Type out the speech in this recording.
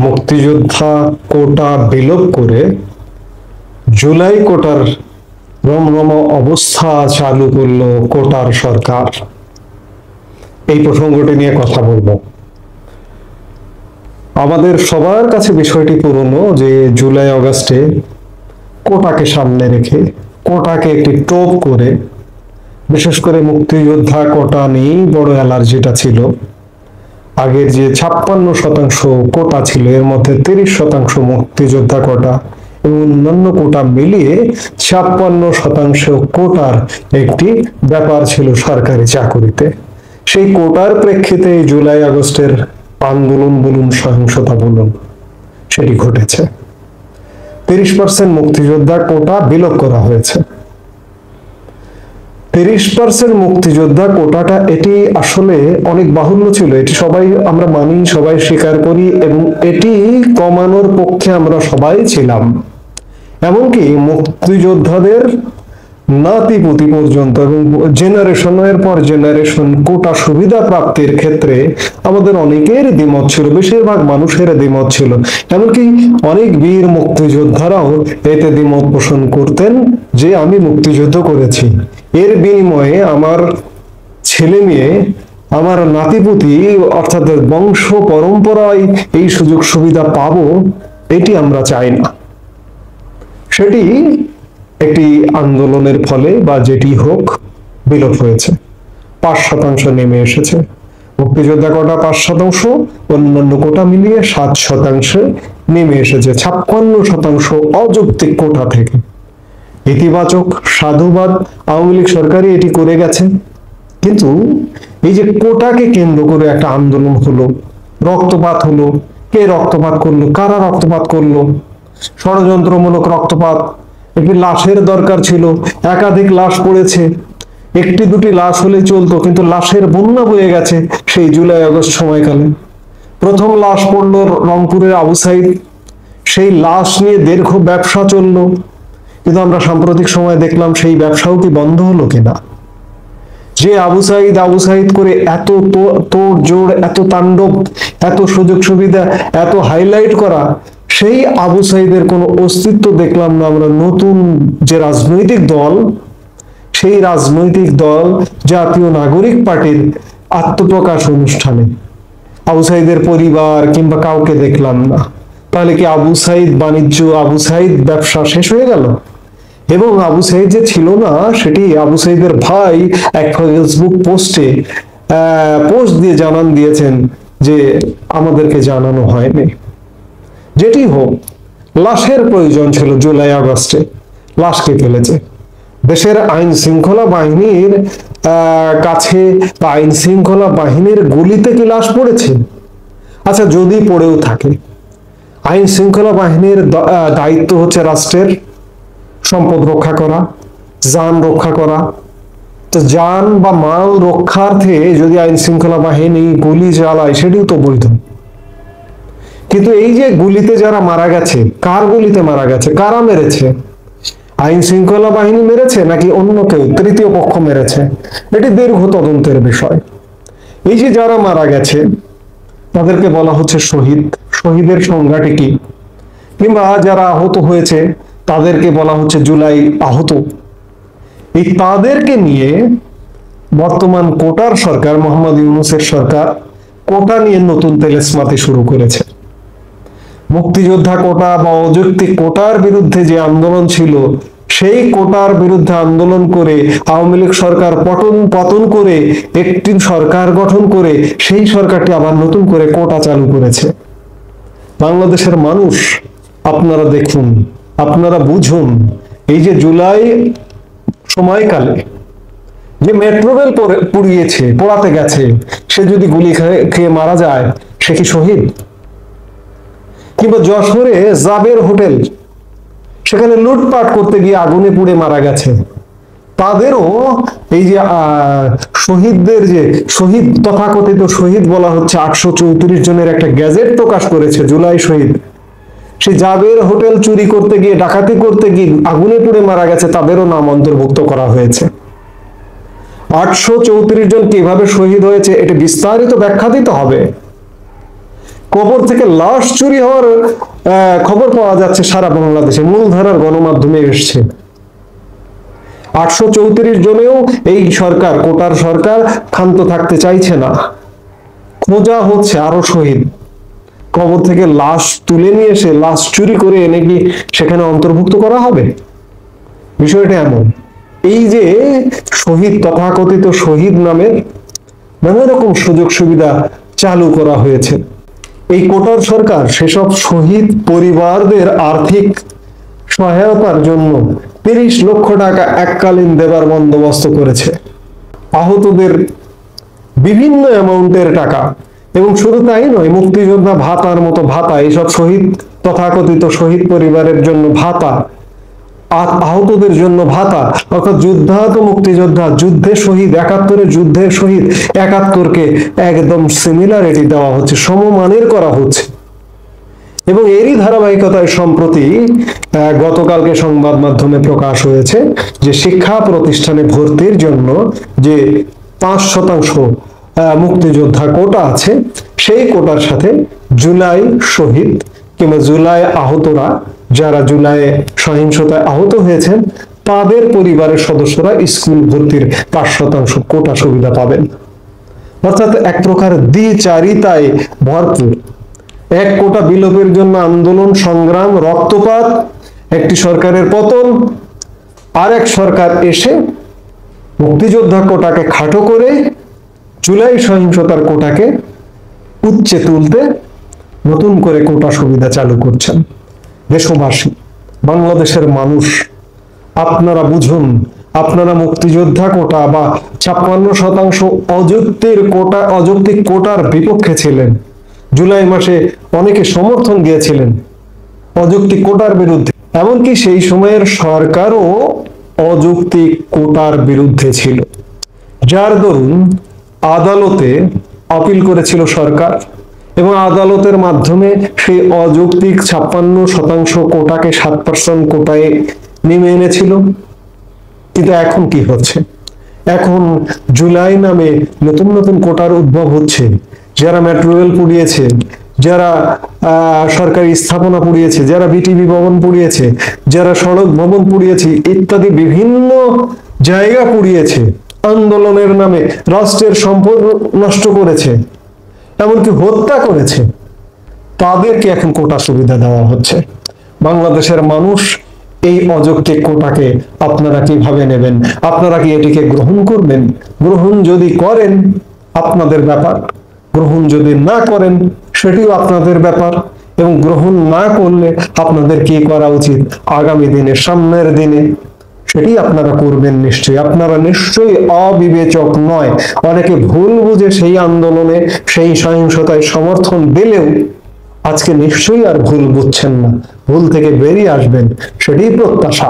মুক্তিযোদ্ধা কোটা বিলোপ করে জুলাই কোটার রমরম অবস্থা চালু করলো কোটার সরকার। এই প্রসঙ্গটি নিয়ে কথা বলবো। আমাদের সবার কাছে বিষয়টি পুরনো যে জুলাই আগস্টে কোটাকে সামনে রেখে, কোটাকে একটি টোপ করে, বিশেষ করে মুক্তিযোদ্ধা কোটা নিয়েই বড় অ্যালার্জিটা ছিল। আগের যে 56% কোটা ছিল, এর মধ্যে 30% মুক্তিযোদ্ধা কোটা এবং অন্যান্য কোটা মিলিয়ে 56% কোটার একটি ব্যাপার ছিল সরকারি চাকুরিতে। সেই কোটার প্রেক্ষিতে জুলাই আগস্টের আন্দোলন বলুন, সহিংসতা বলুন, সেটি ঘটেছে। 30% মুক্তিযোদ্ধা কোটা বিলোপ করা হয়েছে। 30% মুক্তিযোদ্ধা কোটাটা এটি আসলে অনেক বাহুল্য ছিল, এটি সবাই আমরা মানি, সবাই স্বীকার করি এবং এটি কমানোর পক্ষে আমরা সবাই ছিলাম। এমনকি মুক্তিযোদ্ধাদের নাতিপুতি পর্যন্ত এবং জেনারেশনের পর জেনারেশন কোটা সুবিধা প্রাপ্তির ক্ষেত্রে আমাদের অনেকের দ্বিমত ছিল, বেশিরভাগ মানুষের দ্বিমত ছিল। এমনকি অনেক বীর মুক্তিযোদ্ধারাও এতে দ্বিমত পোষণ করতেন যে আমি মুক্তিযুদ্ধ করেছি, এর বিনিময়ে আমার ছেলে মেয়ে, আমার নাতিপুতি অর্থাৎ বংশ পরম্পরায় এই সুযোগ সুবিধা পাবো, এটি আমরা চাই না। সেটি একটি আন্দোলনের ফলে বা যেটি হোক বিলোপ হয়েছে। 5% নেমে এসেছে। মুক্তিযোদ্ধা কোটা 5%, অন্যান্য কোটা মিলিয়ে 7% নেমে এসেছে 56% অযৌক্তিক কোটা থেকে। ইতিবাচক, সাধুবাদ, আওয়ামী লীগ সরকারই এটি করে গেছে। কিন্তু এই যে কোটাকে কেন্দ্র করে একটা আন্দোলন হলো, রক্তপাত হলো, কে রক্তপাত করলো, কারা রক্তপাত করলো? ষড়যন্ত্রমূলক রক্তপাত। একটি লাশের দরকার ছিল, একাধিক লাশ পড়েছে। একটি দুটি লাশ হলে চলতো, কিন্তু লাশের বন্যা বয়ে গেছে সেই জুলাই আগস্ট সময়কালে। প্রথম লাশ পড়লো রংপুরের আবু সাইদ, সেই লাশ নিয়ে দীর্ঘ ব্যবসা চললো, কিন্তু আমরা সাম্প্রতিক সময় দেখলাম সেই ব্যবসাও কি বন্ধ হলো কিনা। যে আবু সাইদ করে এত তোড় জোড়, এত তাণ্ডব, এত সুযোগ সুবিধা, এত হাইলাইট করা, সেই আবু সাইদের কোনো অস্তিত্ব দেখলাম না আমরা। নতুন যে রাজনৈতিক দল, সেই রাজনৈতিক দল জাতীয় নাগরিক পার্টির আত্মপ্রকাশ অনুষ্ঠানে আবু সাইদের পরিবার কিংবা কাউকে দেখলাম না। তাহলে কি আবু সাইদ বাণিজ্য, আবু সাইদ ব্যবসা শেষ হয়ে গেল? এবং আবু সাইদ যে ছিল না, সেটি আবু সাইদের ভাই এক ফেসবুক পোস্টে পোস্ট দিয়ে জানান দিয়েছেন যে আমাদেরকে জানানো হয়নি। যেটি হোক, লাশের প্রয়োজন ছিল জুলাই আগস্টে, লাশকে ফেলেছে। দেশের আইন শৃঙ্খলা বাহিনীর কাছে বা আইন শৃঙ্খলা বাহিনীর গুলিতে কি লাশ পড়েছে? আচ্ছা, যদি পড়েও থাকে, আইন শৃঙ্খলা বাহিনীর দায়িত্ব হচ্ছে রাষ্ট্রের সম্পদ রক্ষা করা, যান রক্ষা করা। তো যান বা মাল রক্ষার্থে যদি আইন শৃঙ্খলা বাহিনী গুলি চালায়, সেটিও তো বৈধ। কিন্তু এই যে গুলিতে যারা মারা গেছে, কার গুলিতে মারা গেছে, কারা মেরেছে? আইন শৃঙ্খলা বাহিনী মেরেছে নাকি অন্য কেউ, তৃতীয় পক্ষ মেরেছে? এটি দীর্ঘ তদন্তের বিষয়। এই যে যারা মারা গেছে তাদেরকে বলা হচ্ছে শহীদ। শহীদের সংজ্ঞাটি কি? কিংবা যারা আহত হয়েছে তাদেরকে বলা হচ্ছে জুলাই আহত। এই তাদেরকে নিয়ে বর্তমান কোটার সরকার, মোহাম্মদ ইউনূসের সরকার, কোটা নিয়ে নতুন তেলেস্মাতি শুরু করেছে। মুক্তিযোদ্ধা কোটা বা অযৌক্তিক কোটার বিরুদ্ধে যে আন্দোলন ছিল, সেই কোটার বিরুদ্ধে আন্দোলন করে আওয়ামী লীগ সরকার পতন করে একটি সরকার গঠন করে সেই সরকারটি আবার নতুন করে কোটা চালু করেছে। বাংলাদেশের মানুষ, আপনারা দেখুন, আপনারা বুঝুন, এই যে জুলাই সময়কালে যে মেট্রো রেল পোড়াতে গেছে, সে যদি গুলি খেয়ে মারা যায়, সে কি শহীদ? কিংবা যশোরে জাবের হোটেল, সেখানে লুটপাট করতে গিয়ে আগুনে পুড়ে মারা গেছে, তাদেরও এই যে শহীদদের যে শহীদ, তথাকথিত শহীদ বলা হচ্ছে 834 জনের একটা গ্যাজেট প্রকাশ করেছে জুলাই শহীদ। সেই জাবের হোটেল চুরি করতে গিয়ে, ডাকাতি করতে গিয়ে আগুনে পুড়ে মারা গেছে, তাদেরও নাম অন্তর্ভুক্ত করা হয়েছে। 834 জন কিভাবে শহীদ হয়েছে, এটা বিস্তারিত ব্যাখ্যা দিতে হবে। কবর থেকে লাশ চুরি হওয়ার খবর পাওয়া যাচ্ছে সারা বাংলাদেশে, মূলধারার গণমাধ্যমে এসছে। 834 জনেও এই সরকার, কোটার সরকার ক্ষান্ত থাকতে চাইছে না, খোঁজা হচ্ছে আরো শহীদ। কবর থেকে লাশ তুলে নিয়ে এসে, লাশ চুরি করে এনে কি সেখানে অন্তর্ভুক্ত করা হবে? বিষয়টা এমন। এই যে শহীদ, তথাকথিত শহীদ নামে নানা রকম সুযোগ সুবিধা চালু করা হয়েছে, এই কোটার সরকার সেসব শহীদ পরিবারদের আর্থিক সহায়তার জন্য 30 লক্ষ টাকা এককালীন দেবার বন্দোবস্ত করেছে। আহতদের বিভিন্ন অ্যামাউন্টের টাকা, এবং শুধু তাই নয়, মুক্তিযোদ্ধা ভাতার মতো ভাতা, এইসব শহীদ, তথাকথিত শহীদ পরিবারের জন্য ভাতা, আহতদের জন্য ভাতা, অর্থাৎ যুদ্ধাহত মুক্তিযোদ্ধা, যুদ্ধে শহীদ, 71-এর যুদ্ধের শহীদ, 71-কে একদম সিমিলারিটি দেওয়া হচ্ছে, সমমানের করা হচ্ছে। এবং এরই ধারাবাহিকতায় সম্প্রতি গতকালকে সংবাদ মাধ্যমে প্রকাশ হয়েছে যে শিক্ষা প্রতিষ্ঠানে ভর্তির জন্য যে 5% মুক্তিযোদ্ধা কোটা আছে, সেই কোটার সাথে জুলাই শহীদ কিংবা জুলাই আহতরা, যারা জুলাই সহিংসতায় আহত হয়েছেন, তাদের পরিবারের সদস্যরা স্কুল ভর্তির 5% কোটা সুবিধা পাবেন। অর্থাৎ এক প্রকার দ্বিচারিতায় ভরপুর। এক কোটা বিলোপের জন্য আন্দোলন, সংগ্রাম, রক্তপাত, একটি সরকারের পতন, আর এক সরকার এসে মুক্তিযোদ্ধা কোটাকে খাটো করে জুলাই সহিংসতার কোটাকে উচ্চে তুলতে নতুন করে কোটা সুবিধা চালু করছেন। দেশবাসী, বাংলাদেশের মানুষ, আপনারা বুঝুন, আপনারা মুক্তিযোদ্ধা কোটা বা 56% অযৌক্তিক কোটার বিপক্ষে ছিলেন। জুলাই মাসে অনেকে সমর্থন দিয়েছিলেন অযৌক্তিক কোটার বিরুদ্ধে, এমনকি সেই সময়ের সরকারও অযৌক্তিক কোটার বিরুদ্ধে ছিল, যার দরুন আদালতে আপিল করেছিল সরকার, এবং আদালতের মাধ্যমে সেই অযৌক্তিক 56% কোটাকে 7% কোটায় নেমে এনেছিল। কিন্তু এখন কি হচ্ছে? এখন জুলাই নামে নতুন নতুন কোটার উদ্ভব হচ্ছে। যারা মেট্রো রেল পুড়িয়েছে, যারা সরকারি স্থাপনা পুড়িয়েছে, যারা বিটিভি ভবন পুড়িয়েছে, যারা সড়ক ভবন পুড়িয়েছে, ইত্যাদি বিভিন্ন জায়গা পুড়িয়েছে, আন্দোলনের নামে রাষ্ট্রের সম্পদ নষ্ট করেছে, এমনকি হত্যা করেছে, তাদেরকে এখন কোটা সুবিধা দেওয়া হচ্ছে। বাংলাদেশের মানুষ এই অযৌক্তিক কোটাকে আপনারা কিভাবে নেবেন? আপনারা কি এটিকে গ্রহণ করবেন? গ্রহণ যদি করেন আপনাদের ব্যাপার, গ্রহণ যদি না করেন সেটিও আপনাদের ব্যাপার। এবং গ্রহণ না করলে আপনাদের কি করা উচিত আগামী দিনে, সামনের দিনে, সেটি আপনারা করবেন নিশ্চয়ই। আপনারা নিশ্চয়ই অবিবেচক নয়। অনেকে ভুল বুঝে সেই আন্দোলনে, সেই সহিংসতায় সমর্থন দিলেও আজকে নিশ্চয়ই আর ভুল বুঝছেন না, ভুল থেকে বেরিয়ে আসবেন, সেটাই প্রত্যাশা।